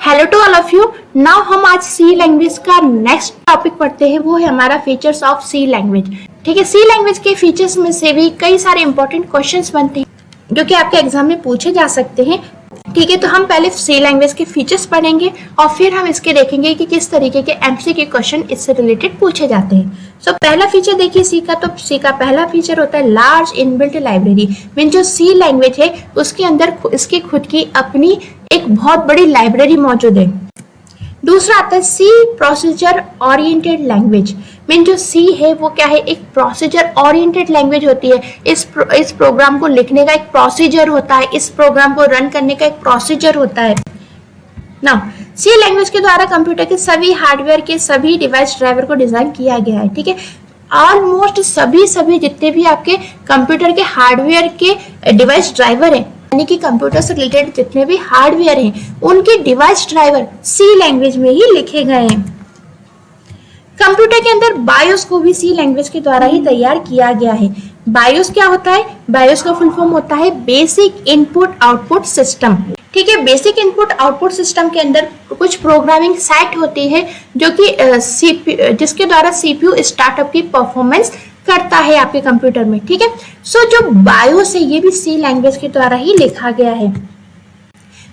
Hello to all of you. Now हम आज C language का नेक्स्ट टॉपिक पढ़ते हैं, वो है हमारा फीचर्स ऑफ सी लैंग्वेज। ठीक है, सी लैंग्वेज के फीचर्स में से भी कई सारे इंपॉर्टेंट क्वेश्चंस बनते हैं जो कि आपके एग्जाम में पूछे जा सकते हैं। ठीक है, तो हम पहले सी लैंग्वेज के फीचर्स पढ़ेंगे और फिर हम इसके देखेंगे कि किस तरीके के एमसीक्यू क्वेश्चन इससे रिलेटेड पूछे जाते हैं। सो पहला फीचर देखिए सी का, तो सी का पहला फीचर होता है लार्ज इनबिल्ट लाइब्रेरी। मीन जो सी लैंग्वेज है उसके अंदर इसकी खुद की अपनी एक बहुत बड़ी लाइब्रेरी मौजूद है। दूसरा आता है सी प्रोसीजर ओरिएंटेड लैंग्वेज। मीन जो सी है वो क्या है, एक प्रोसीजर ओरिएंटेड लैंग्वेज होती है। इस प्रोग्राम को लिखने का एक प्रोसीजर होता है, इस प्रोग्राम को रन करने का एक प्रोसीजर होता है ना। सी लैंग्वेज के द्वारा कंप्यूटर के सभी हार्डवेयर के सभी डिवाइस ड्राइवर को डिजाइन किया गया है। ठीक है, ऑलमोस्ट सभी जितने भी आपके कंप्यूटर के हार्डवेयर के डिवाइस ड्राइवर हैं, यानी कि कंप्यूटर से रिलेटेड जितने भी हार्डवेयर हैं उनके डिवाइस ड्राइवर सी लैंग्वेज में ही लिखे गए हैं। कंप्यूटर के अंदर बायोस को भी सी लैंग्वेज के द्वारा ही तैयार किया गया है। बायोस क्या होता है? बायोस का फुल फॉर्म होता है बेसिक इनपुट आउटपुट सिस्टम। ठीक है, बेसिक इनपुट आउटपुट सिस्टम के अंदर कुछ प्रोग्रामिंग सेट होती है जो कि जिसके द्वारा सीपीयू स्टार्टअप की परफॉर्मेंस करता है आपके कंप्यूटर में। ठीक है, सो जो बायोस है ये भी सी लैंग्वेज के द्वारा ही लिखा गया है।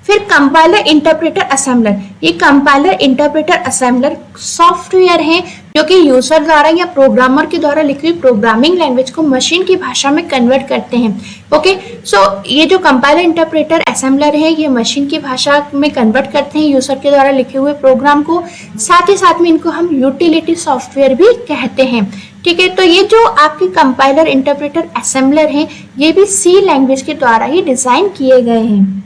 फिर कंपाइलर इंटरप्रेटर असेंबलर, ये कंपाइलर इंटरप्रेटर असेंबलर सॉफ्टवेयर है जो कि यूजर द्वारा या प्रोग्रामर के द्वारा लिखी हुई प्रोग्रामिंग लैंग्वेज को मशीन की भाषा में कन्वर्ट करते हैं। ओके, सो ये जो कंपाइलर इंटरप्रेटर असेंबलर है ये मशीन की भाषा में कन्वर्ट करते हैं यूजर के द्वारा लिखे हुए प्रोग्राम को। साथ ही साथ में इनको हम यूटिलिटी सॉफ्टवेयर भी कहते हैं। ठीक है, तो ये जो आपके कंपाइलर इंटरप्रेटर असेंबलर हैं ये भी सी लैंग्वेज के द्वारा ही डिजाइन किए गए हैं।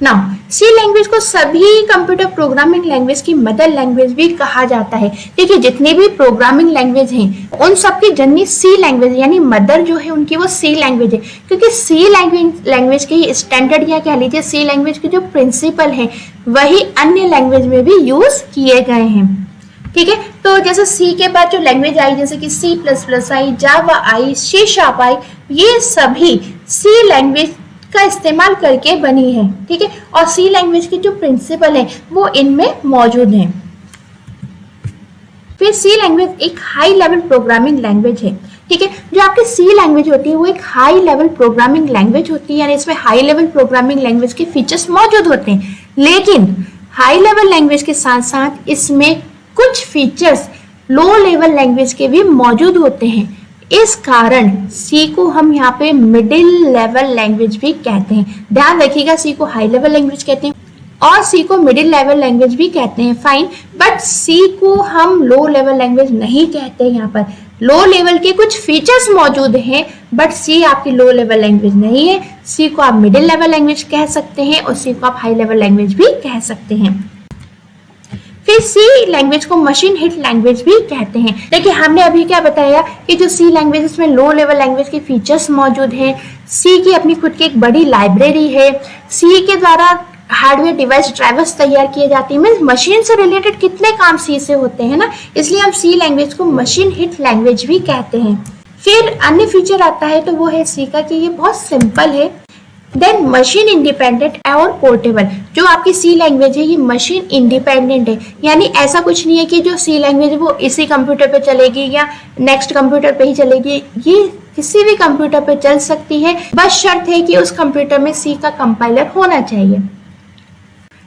नाउ सी लैंग्वेज को सभी कंप्यूटर प्रोग्रामिंग लैंग्वेज की मदर लैंग्वेज भी कहा जाता है। देखिए, जितनी भी प्रोग्रामिंग लैंग्वेज हैं उन सबकी जननी सी लैंग्वेज यानी मदर जो है उनकी वो सी लैंग्वेज है, क्योंकि सी लैंग्वेज के ही स्टैंडर्ड या कह लीजिए सी लैंग्वेज के जो प्रिंसिपल है वही अन्य लैंग्वेज में भी यूज किए गए हैं। ठीक है, तो जैसे सी के बाद जो लैंग्वेज आई जैसे कि C++ आई, जावा आई, C# आई, ये सभी सी लैंग्वेज का इस्तेमाल करके बनी है। ठीक है, और सी लैंग्वेज के जो प्रिंसिपल है वो इनमें मौजूद हैं। फिर सी लैंग्वेज एक हाई लेवल प्रोग्रामिंग लैंग्वेज है। ठीक है, जो आपकी सी लैंग्वेज होती है वो एक हाई लेवल प्रोग्रामिंग लैंग्वेज होती है, यानी इसमें हाई लेवल प्रोग्रामिंग लैंग्वेज के फीचर्स मौजूद होते हैं। लेकिन हाई लेवल लैंग्वेज के साथ साथ इसमें कुछ फीचर्स लो लेवल लैंग्वेज के भी मौजूद होते हैं। इस कारण सी को हम यहाँ पे मिडिल लेवल लैंग्वेज भी कहते हैं। ध्यान रखिएगा, सी को हाई लेवल लैंग्वेज कहते हैं और सी को मिडिल लेवल लैंग्वेज भी कहते हैं, फाइन। बट सी को हम लो लेवल लैंग्वेज नहीं कहते। यहाँ पर लो लेवल के कुछ फीचर्स मौजूद हैं बट सी आपकी लो लेवल लैंग्वेज नहीं है। सी को आप मिडिल लेवल लैंग्वेज कह सकते हैं और सी को आप हाई लेवल लैंग्वेज भी कह सकते हैं। फिर सी लैंग्वेज को मशीन हिट लैंग्वेज भी कहते हैं। देखिए, हमने अभी क्या बताया कि जो सी लैंग्वेज में लो लेवल लैंग्वेज के फीचर्स मौजूद हैं, सी की अपनी खुद की एक बड़ी लाइब्रेरी है, सी के द्वारा हार्डवेयर डिवाइस ड्राइवर्स तैयार किए जाते हैं। मींस मशीन से रिलेटेड कितने काम सी से होते हैं ना, इसलिए हम सी लैंग्वेज को मशीन हिट लैंग्वेज भी कहते हैं। फिर अन्य फीचर आता है तो वो है सी का कि ये बहुत सिंपल है। देन मशीन इंडिपेंडेंट और पोर्टेबल। जो आपकी सी लैंग्वेज है ये मशीन इंडिपेंडेंट है, यानी ऐसा कुछ नहीं है कि जो सी लैंग्वेज है वो इसी कंप्यूटर पे चलेगी या नेक्स्ट कंप्यूटर पे ही चलेगी। ये किसी भी कंप्यूटर पे चल सकती है, बस शर्त है कि उस कंप्यूटर में सी का कंपाइलर होना चाहिए।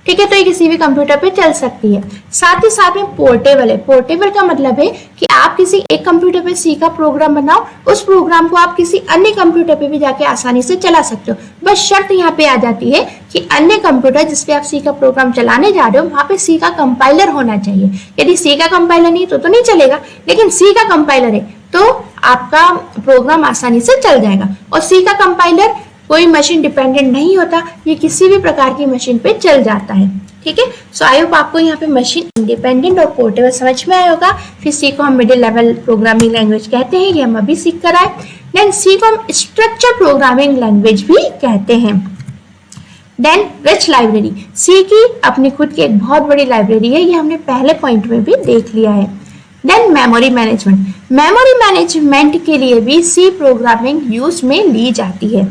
ठीक है, तो ये किसी भी कंप्यूटर पे चल सकती है। साथ ही साथ में पोर्टेबल है। पोर्टेबल का मतलब है कि आप किसी एक कंप्यूटर पे सी का प्रोग्राम बनाओ, उस प्रोग्राम को आप किसी अन्य कंप्यूटर पे भी जाके आसानी से चला सकते हो। बस शर्त यहाँ पे आ जाती है कि अन्य कंप्यूटर जिसपे आप सी का प्रोग्राम चलाने जा रहे हो वहां पे सी का कंपाइलर होना चाहिए। यदि सी का कंपाइलर नहीं तो नहीं चलेगा, लेकिन सी का कंपाइलर है तो आपका प्रोग्राम आसानी से चल जाएगा। और सी का कंपाइलर कोई मशीन डिपेंडेंट नहीं होता, ये किसी भी प्रकार की मशीन पे चल जाता है। ठीक है, सो आई होप आपको यहाँ पे मशीन इंडिपेंडेंट और पोर्टेबल समझ में आया होगा। फिर सी को हम मिडिल लेवल प्रोग्रामिंग लैंग्वेज कहते हैं, ये हम अभी सीख कर आए। देन सी को हम स्ट्रक्चर प्रोग्रामिंग लैंग्वेज भी कहते हैं। देन रिच लाइब्रेरी, सी की अपनी खुद की एक बहुत बड़ी लाइब्रेरी है, ये हमने पहले पॉइंट में भी देख लिया है। Then memory management, memory management के लिए भी सी प्रोग्रामिंग यूज में ली जाती है।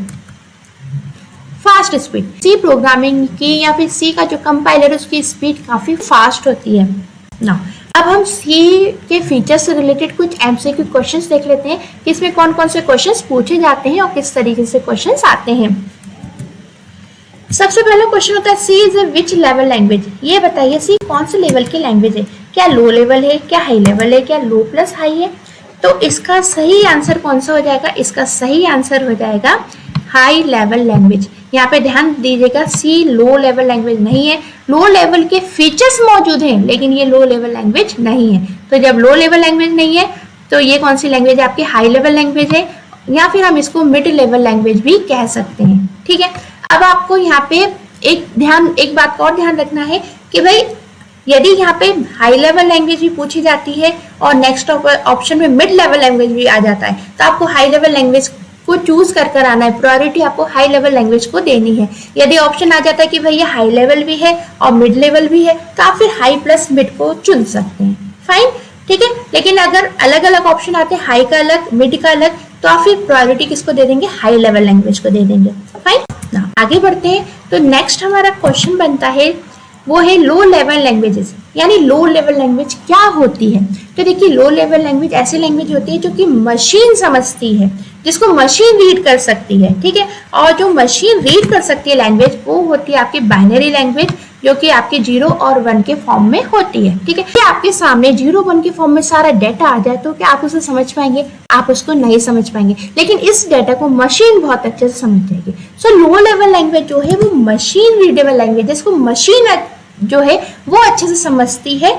Fast speed. सी प्रोग्रामिंग की या फिर सी का जो कंपाइलर है उसकी स्पीड काफी फास्ट होती है ना। अब हम सी के फीचर्स से रिलेटेड कुछ एमसीक्यू क्वेश्चंस देख लेते हैं कि इसमें कौन कौन से क्वेश्चंस पूछे जाते हैं और किस तरीके से क्वेश्चंस आते हैं। सबसे पहला क्वेश्चन होता है C is a which level language. ये बताइए सी कौन से लेवल की लैंग्वेज है, क्या लो लेवल है, क्या हाई लेवल है, क्या लो प्लस हाई है। तो इसका सही आंसर कौन सा हो जाएगा, इसका सही आंसर हो जाएगा हाई लेवल लैंग्वेज। यहाँ पे ध्यान दीजिएगा सी लो लेवल लैंग्वेज नहीं है, लो लेवल के फीचर्स मौजूद हैं लेकिन ये लो लेवल लैंग्वेज नहीं है। तो जब लो लेवल लैंग्वेज नहीं है तो ये कौन सी लैंग्वेज है, आपकी हाई लेवल लैंग्वेज है, या फिर हम इसको मिड लेवल लैंग्वेज भी कह सकते हैं। ठीक है, अब आपको यहाँ पे एक बात और ध्यान रखना है कि भाई यदि यहाँ पे हाई लेवल लैंग्वेज भी पूछी जाती है और नेक्स्ट ऑप्शन में मिड लेवल लैंग्वेज भी आ जाता है तो आपको हाई लेवल लैंग्वेज को चूज कर आना है, प्रायोरिटी आपको हाई लेवल लैंग्वेज को देनी है। यदि ऑप्शन आ जाता है कि भैया हाई लेवल भी है और मिड लेवल भी है तो आप फिर हाई प्लस मिड को चुन सकते हैं, फाइन, ठीक है। लेकिन अगर अलग अलग ऑप्शन आते हैं, हाई का अलग मिड का अलग, तो आप फिर प्रायोरिटी किसको दे देंगे, हाई लेवल लैंग्वेज को दे देंगे, फाइन ना। आगे बढ़ते हैं तो नेक्स्ट हमारा क्वेश्चन बनता है वो है लो लेवल लैंग्वेजेस, यानी लो लेवल लैंग्वेज क्या होती है। तो देखिए लो लेवल लैंग्वेज ऐसी लैंग्वेज होती है जो कि मशीन समझती है, जिसको मशीन रीड कर सकती है, ठीक है। और जो मशीन रीड कर सकती है लैंग्वेज वो होती है आपकी बाइनरी लैंग्वेज, जो कि आपके 0 और 1 के फॉर्म में होती है, ठीक है। कि आपके सामने 0 1 के फॉर्म में सारा डाटा आ जाए तो क्या आप उसे समझ पाएंगे, आप उसको नहीं समझ पाएंगे, लेकिन इस डाटा को मशीन बहुत अच्छे से समझ जाएगी। सो लो लेवल लैंग्वेज जो है वो मशीन रीडेबल लैंग्वेज, जिसको मशीन जो है वो अच्छे से समझती है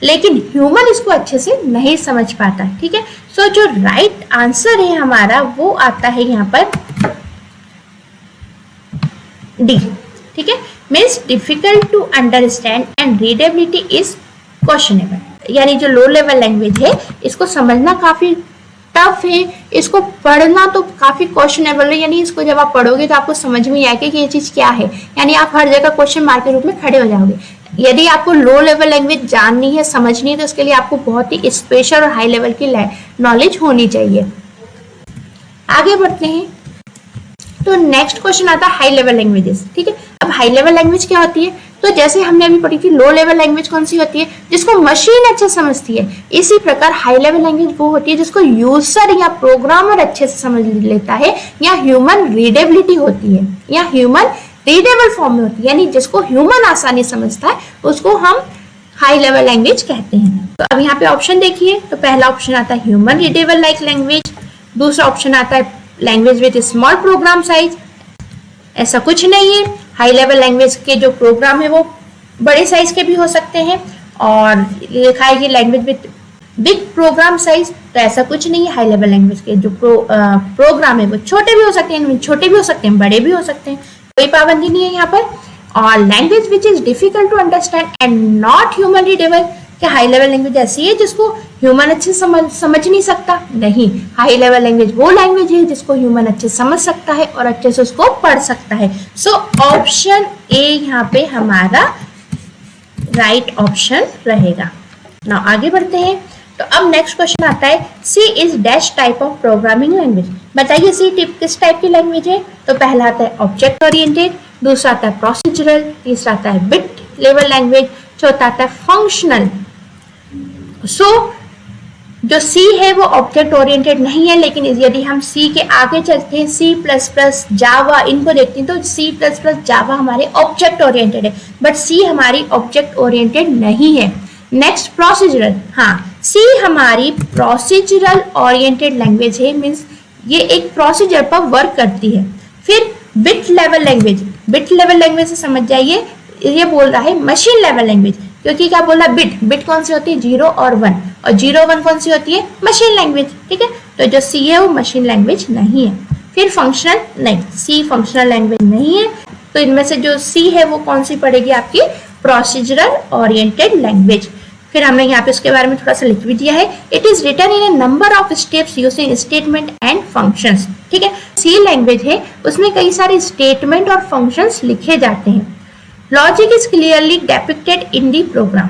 लेकिन ह्यूमन इसको अच्छे से नहीं समझ पाता, ठीक है। सो जो राइट आंसर है हमारा वो आता है यहाँ पर डी, ठीक है। Means difficult to understand and readability is questionable, यानी जो लो लेवल लैंग्वेज है इसको समझना काफी टफ है, इसको पढ़ना तो काफी क्वेश्चनेबल है, यानी इसको जब आप पढ़ोगे तो आपको समझ में आएगा कि ये चीज क्या है, यानी आप हर जगह क्वेश्चन मार्क के रूप में खड़े हो जाओगे। यदि आपको लो लेवल लैंग्वेज जाननी है, समझनी है, तो उसके लिए आपको बहुत ही स्पेशल और हाई लेवल की नॉलेज होनी चाहिए। आगे बढ़ते हैं तो नेक्स्ट क्वेश्चन आता है हाई लेवल लैंग्वेजेस, ठीक है। अब हाई लेवल लैंग्वेज क्या होती है, तो जैसे हमने अभी पढ़ी थी लो लेवल लैंग्वेज कौन सी होती है, जिसको मशीन अच्छे समझती है, इसी प्रकार हाई लेवल लैंग्वेज वो होती है जिसको यूजर या प्रोग्रामर अच्छे से समझ लेता है, या ह्यूमन रीडेबिलिटी होती है, या ह्यूमन रीडेबल फॉर्म में होती है, यानी जिसको ह्यूमन आसानी समझता है उसको हम हाई लेवल लैंग्वेज कहते हैं। तो अब यहाँ पे ऑप्शन देखिए, तो पहला ऑप्शन आता है ह्यूमन रीडेबल लाइक लैंग्वेज, दूसरा ऑप्शन आता है language with small program size. ऐसा कुछ नहीं है, हाई लेवल लैंग्वेज के जो प्रोग्राम है वो बड़े साइज के भी हो सकते हैं, और लिखा है कि language with big program size, तो ऐसा कुछ नहीं है। हाई लेवल लैंग्वेज के जो प्रोग्राम है वो छोटे भी हो सकते हैं, छोटे भी हो सकते हैं, बड़े भी हो सकते हैं, कोई पाबंदी नहीं है यहाँ पर। और language which is difficult to understand and not human readable, क्या हाई लेवल लैंग्वेज ऐसी है जिसको ह्यूमन अच्छे समझ नहीं सकता, नहीं। हाई लेवल लैंग्वेज वो लैंग्वेज है जिसको ह्यूमन अच्छे समझ सकता है और अच्छे से उसको पढ़ सकता है। सो ऑप्शन ए यहाँ पे हमारा राइट ऑप्शन रहेगा। ना आगे बढ़ते हैं तो अब नेक्स्ट क्वेश्चन आता है C is dash type of programming language. बताइए सी किस टाइप की लैंग्वेज है, तो पहला आता है ऑब्जेक्ट ओरिएंटेड, दूसरा आता है प्रोसीजरल, तीसरा आता है बिट लेवल लैंग्वेज, चौथा आता है फंक्शनल। सो जो सी है वो ऑब्जेक्ट ओरिएंटेड नहीं है, लेकिन यदि हम सी के आगे चलते हैं, सी प्लस प्लस जावा इनको देखते हैं, तो सी प्लस प्लस जावा हमारे ऑब्जेक्ट ओरिएंटेड है, बट सी हमारी ऑब्जेक्ट ओरिएंटेड नहीं है। नेक्स्ट प्रोसीजरल, हाँ सी हमारी प्रोसीजरल ओरिएंटेड लैंग्वेज है, मीन्स ये एक प्रोसीजर पर वर्क करती है। फिर bit level language, bit level language से समझ जाइए ये बोल रहा है मशीन लेवल लैंग्वेज, क्योंकि क्या बोला बिट, बिट कौन सी होती है 0 और 1, और 0 1 कौन सी होती है मशीन लैंग्वेज, ठीक है। तो जो सी है वो मशीन लैंग्वेज नहीं है। फिर फंक्शनल, नहीं सी फंक्शनल लैंग्वेज नहीं है, तो इनमें से जो सी है वो कौन सी पड़ेगी आपकी प्रोसीजरल ओरिएंटेड लैंग्वेज। फिर हमने यहाँ पे उसके बारे में थोड़ा सा लिख भी दिया है, it is written in a number of steps using statement and functions, ठीक है। सी लैंग्वेज है उसमें कई सारे स्टेटमेंट और फंक्शंस लिखे जाते हैं। Logic is clearly depicted in the program,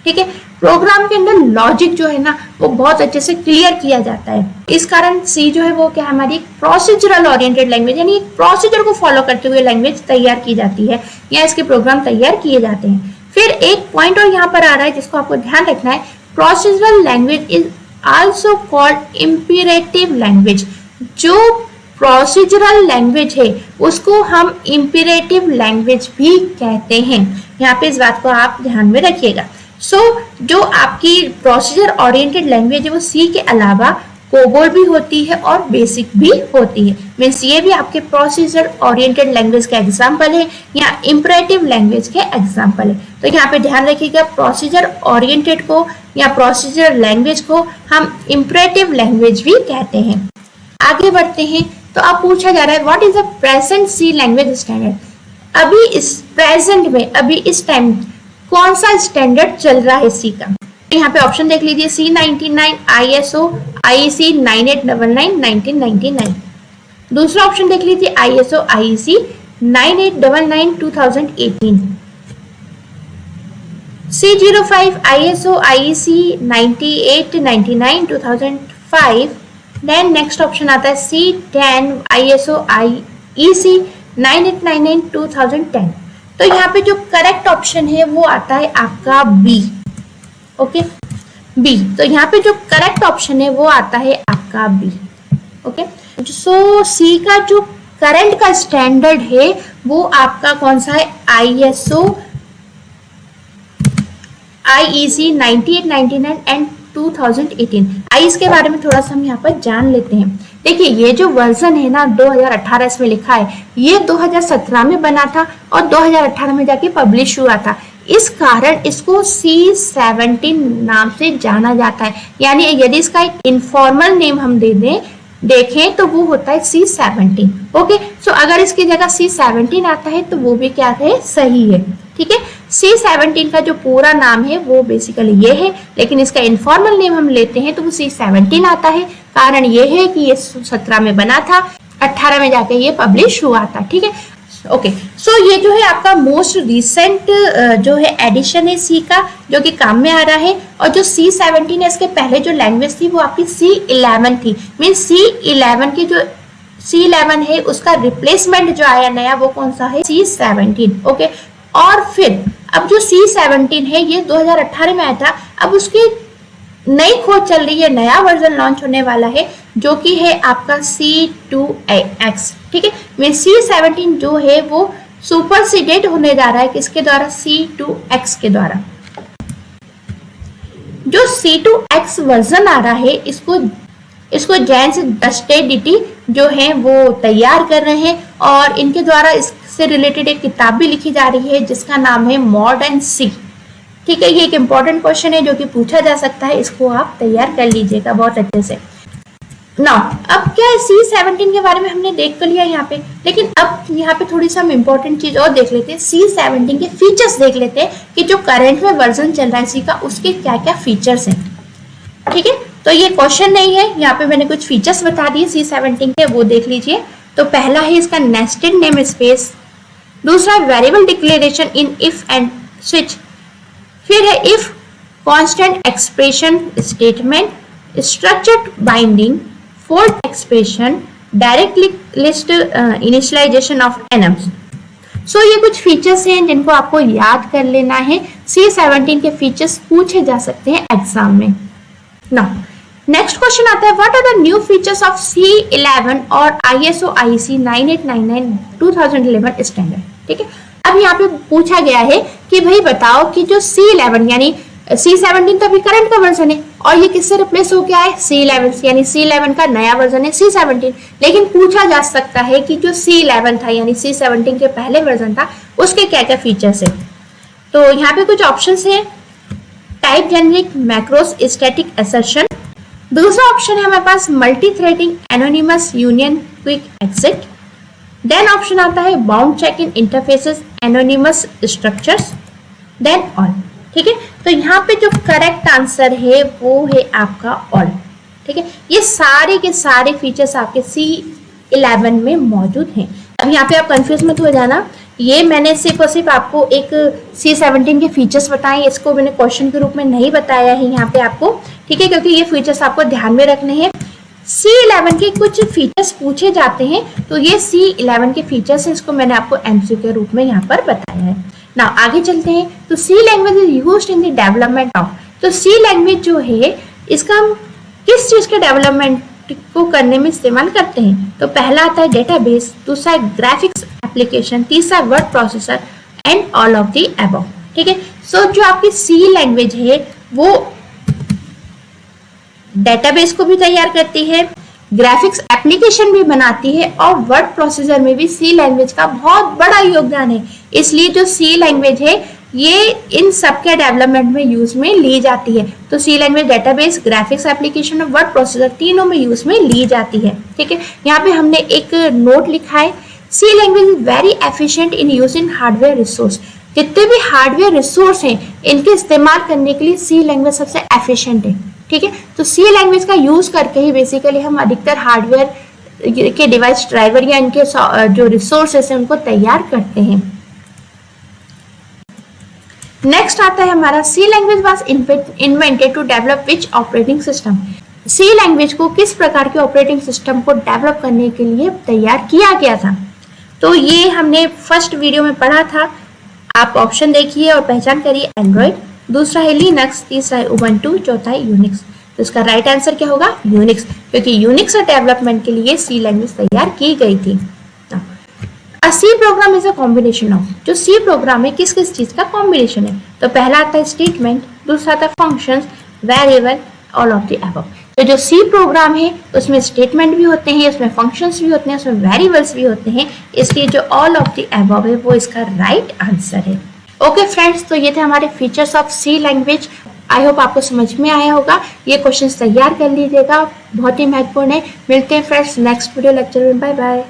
ठीक है। प्रोग्राम के अंदर लॉजिक जो है ना वो बहुत अच्छे से क्लियर किया जाता है। इस कारण सी जो है वो क्या हमारी प्रोसीजरल ओरिएंटेड लैंग्वेज यानी एक प्रोसीजर को फॉलो करते हुए लैंग्वेज तैयार की जाती है या इसके प्रोग्राम तैयार किए जाते हैं। फिर एक पॉइंट और यहाँ पर आ रहा है जिसको आपको ध्यान रखना है, procedural language is also called imperative language. जो प्रोसीजरल लैंग्वेज है उसको हम इंपीरेटिव लैंग्वेज भी कहते हैं। यहाँ पे इस बात को आप ध्यान में रखिएगा। जो आपकी प्रोसीजर ओरिएंटेड लैंग्वेज है वो सी के अलावा कोबोल भी होती है और बेसिक भी होती है। मीन्स ये भी आपके प्रोसीजर ओरिएंटेड लैंग्वेज का एग्जाम्पल है या इंपरेटिव लैंग्वेज के एग्जाम्पल है। तो यहाँ पे ध्यान रखिएगा, प्रोसीजर ओरिएंटेड को या प्रोसीजर लैंग्वेज को हम इंपरेटिव लैंग्वेज भी कहते हैं। आगे बढ़ते हैं। तो अब पूछा जा रहा है what is the present C language standard. अभी इस प्रेजेंट में अभी इस टाइम कौन सा स्टैंडर्ड चल रहा है सी का। यहाँ पे ऑप्शन देख लीजिए, C99, ISO, IEC 9899 1999। दूसरा ऑप्शन देख लीजिए ISO IEC 9899 2018, C05 ISO IEC 9899 2005। Then next option आता है C10 ISO IEC 9899 2010। तो यहाँ पे जो करेक्ट ऑप्शन है वो आता है आपका बी। Okay, B. तो यहाँ पे जो करेक्ट ऑप्शन है वो आता है आपका बी। ओके, सो सी का जो करंट का स्टैंडर्ड है वो आपका कौन सा है, ISO IEC 9899 एंड 2018। आइए इसके बारे में थोड़ा सा हम यहाँ पर जान लेते हैं। देखिए ये जो वर्जन है ना 2018 इसमें लिखा है, ये 2017 में बना था और 2018 में जाके पब्लिश हुआ था। इस कारण इसको C17 नाम से जाना जाता है। यानी यदि इसका एक इनफॉर्मल नेम हम देखें तो वो होता है C17। ओके, सो अगर इसकी जगह C17 आता है तो वो भी क्या है, सही है। ठीक है, C17 का जो पूरा नाम है वो बेसिकली ये है, लेकिन इसका इनफॉर्मल नेम हम लेते हैं तो वो C17 आता है। कारण ये है कि ये 17 में बना था, 18 में जाके ये पब्लिश हुआ था। ठीक है, ओके। सो ये जो है आपका मोस्ट रिसेंट जो है एडिशन है सी का, जो कि काम में आ रहा है। और जो C17 है इसके पहले जो लैंग्वेज थी वो आपकी C11 थी। मीन C11 की जो C11 है उसका रिप्लेसमेंट जो आया नया वो कौन सा है, C17। ओके, और फिर अब जो C17 है ये 2018 में आया था। अब उसकी नई खोज चल रही है, नया वर्जन लॉन्च होने वाला है जो कि है आपका C2X। ठीक है, में C17 जो है वो सुपरसीडेड होने जा रहा है किसके द्वारा, C2X के द्वारा। जो C2X वर्जन आ रहा है इसको जेन्स डस्टेडिटी जो है वो तैयार कर रहे हैं और इनके द्वारा इससे रिलेटेड एक किताब भी लिखी जा रही है जिसका नाम है मॉडर्न सी। ठीक है, ये एक इंपॉर्टेंट क्वेश्चन है जो कि पूछा जा सकता है, इसको आप तैयार कर लीजिएगा बहुत अच्छे से। नाउ अब क्या है, C17 के बारे में हमने देख तो लिया यहाँ पे, लेकिन अब यहाँ पे थोड़ी सी हम इंपॉर्टेंट चीज और देख लेते हैं। C17 के फीचर्स देख लेते हैं कि जो करंट में वर्जन चल रहा है सी का उसके क्या क्या फीचर्स हैं। ठीक है, तो ये क्वेश्चन नहीं है, यहाँ पे मैंने कुछ फीचर्स बता दिए C17 के, वो देख लीजिए। तो पहला है इसका नेस्टेड नेम स्पेस, दूसरा variable declaration in if and switch, फिर है if constant expression statement, structured binding, fold expression, direct list initialization of enums. So ये कुछ फीचर्स हैं जिनको आपको याद कर लेना है। C17 के फीचर्स पूछे जा सकते हैं एग्जाम में। नाउ नेक्स्ट क्वेश्चन आता है what are the new features of C11 और ISO IEC 9899 2011 स्टैंडर्ड। ठीक है, अब यहाँ पे पूछा गया है कि भाई बताओ कि जो C11 यानी C17 तो अभी करंट का वर्जन है और ये किससे रिप्लेस हो गया है, C11 से, यानी C11 का नया वर्जन है C17। लेकिन पूछा जा सकता है कि जो C11 था यानी C17 के पहले वर्जन था उसके क्या क्या फीचर्स है। तो यहाँ पे कुछ ऑप्शंस है, type generic macros static assertion, दूसरा ऑप्शन है हमारे पास multi threading anonymous union quick exit, then option आता है bound checking interfaces anonymous structures, then all. ठीक है, तो यहाँ पे जो करेक्ट आंसर है वो है आपका ऑल। ठीक है, ये सारे के सारे फीचर्स आपके C11 में मौजूद हैं। अब यहाँ पे आप कंफ्यूज मत हो जाना ये मैंने सिर्फ और सिर्फ आपको एक C17 के फीचर्स बताए, इसको मैंने क्वेश्चन के रूप में नहीं बताया है यहाँ पे आपको, ठीक है, क्योंकि ये फीचर्स आपको ध्यान में रखने हैं। C11 के कुछ फीचर्स पूछे जाते हैं, तो ये C11 के फीचर्स हैं, इसको मैंने आपको MCQ के रूप में यहाँ पर बताया है। ना आगे चलते हैं, तो C language is used in the development of, तो C लैंग्वेज जो है इसका हम किस चीज के डेवलपमेंट को करने में इस्तेमाल करते हैं, तो पहला आता है डेटाबेस, दूसरा है ग्राफिक्स एप्लीकेशन, तीसरा word processor and all of the above, ठीक है। सो जो आपकी C लैंग्वेज है वो डेटाबेस को भी तैयार करती है, ग्राफिक्स एप्लीकेशन भी बनाती है और वर्ड प्रोसेसर में भी C लैंग्वेज का बहुत बड़ा योगदान है। इसलिए जो C लैंग्वेज है ये इन सब के डेवलपमेंट में यूज में ली जाती है। तो C language database, graphics application और वर्ड प्रोसेसर तीनों में यूज में ली जाती है, ठीक है। यहाँ पे हमने एक नोट लिखा है, C language is very efficient in using hardware resource, जितने भी हार्डवेयर रिसोर्स हैं इनके इस्तेमाल करने के लिए C लैंग्वेज सबसे एफिशिएंट है, ठीक है। तो C लैंग्वेज का यूज करके ही बेसिकली हम अधिकतर हार्डवेयर के डिवाइस ड्राइवर या इनके जो रिसोर्सेस हैं उनको तैयार करते हैं। नेक्स्ट आता है हमारा C language was invented to develop which operating system, C language को किस प्रकार के ऑपरेटिंग सिस्टम को डेवलप करने के लिए तैयार किया गया था, तो ये हमने फर्स्ट वीडियो में पढ़ा था, आप ऑप्शन देखिए और पहचान करिए। एंड्रॉइड, दूसरा है लिनक्स, तीसरा है उबंटू, चौथा है यूनिक्स। तो इसका राइट आंसर क्या होगा? यूनिक्स, क्योंकि यूनिक्स डेवलपमेंट के लिए C लैंग्वेज तैयार की गई थी। C program is a combination of, जो C प्रोग्राम है किस किस चीज का कॉम्बिनेशन है, तो पहला आता है स्टेटमेंट, दूसरा आता है functions, variable, all of the above. तो जो C प्रोग्राम है उसमें स्टेटमेंट भी होते हैं, उसमें फंक्शंस भी होते हैं, उसमें वेरिएबल्स भी होते हैं, इसलिए जो ऑल ऑफ द अबव है वो इसका राइट आंसर है। ओके फ्रेंड्स, तो ये थे हमारे features of C language. I hope आपको समझ में आया होगा, ये क्वेश्चंस तैयार कर लीजिएगा, बहुत ही महत्वपूर्ण है। मिलते हैं फ्रेंड्स नेक्स्ट वीडियो लेक्चर में, बाय बाय।